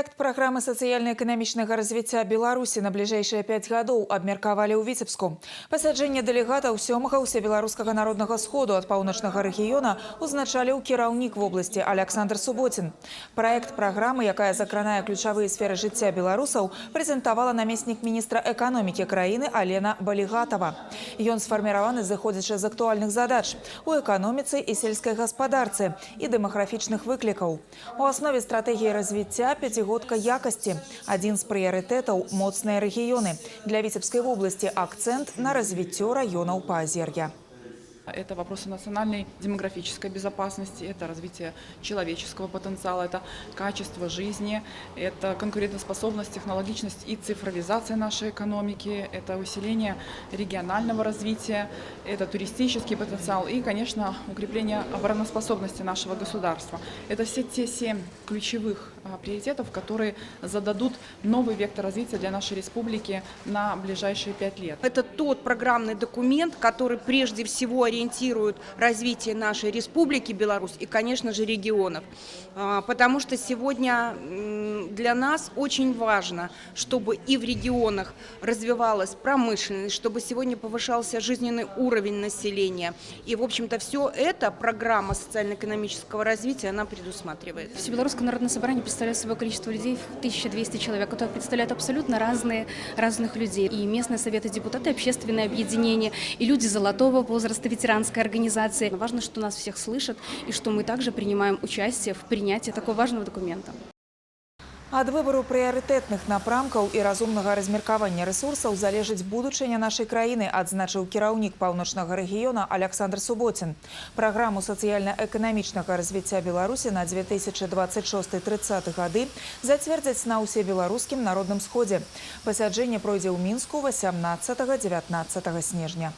Проект программы социально-экономичного развития Беларуси на ближайшие 5 годов обмерковали у Витебску. Посаджение делегатов 7-го Всебелорусского народного сходу от паўночнага региона узначали у кіраўнік в области Александр Субботин. Проект программы, якая закранае ключевые сферы жыцця белорусов, презентовала наместник министра экономики краины Алена Балигатова. Ён сфармированы зыходзячы з актуальных задач у экономицы и сельской господарцы и демографичных выкликов. У основе стратегии развития пятигодка якости. Один из приоритетов – моцные регионы. Для Витебской области акцент на развитие районов Поозерья. Это вопросы национальной демографической безопасности, это развитие человеческого потенциала, это качество жизни, это конкурентоспособность, технологичность и цифровизация нашей экономики, это усиление регионального развития, это туристический потенциал и, конечно, укрепление обороноспособности нашего государства. Это все те 7 ключевых приоритетов, которые зададут новый вектор развития для нашей республики на ближайшие 5 лет. Это тот программный документ, который прежде всего ориентирует развитие нашей республики Беларусь и, конечно же, регионов. Потому что сегодня для нас очень важно, чтобы и в регионах развивалась промышленность, чтобы сегодня повышался жизненный уровень населения. И, в общем-то, все это программа социально-экономического развития, она предусматривает. Всебелорусское народное собрание представляет собой количество людей 1200 человек, которые представляют абсолютно разных людей. И местные советы, депутаты, общественные объединения, и люди золотого возраста, ветеранской организации. Важно, что нас всех слышат и что мы также принимаем участие в принятии такого важного документа. Ад выбору прыярытэтных напрамкаў і разумнага размеркавання рэсурсаў залежыць будучыня нашай краіны, адзначыў кіраўнік паўночнага рэгіёна Александр Субботин. Праграму сацыяльна-эканамічнага развіцця Беларусі на 2026-30 гады зацвердзяць на ўсебеларускім народным сходзе. Пасяджэнне пройдзе ў Мінску 18-19 снежня.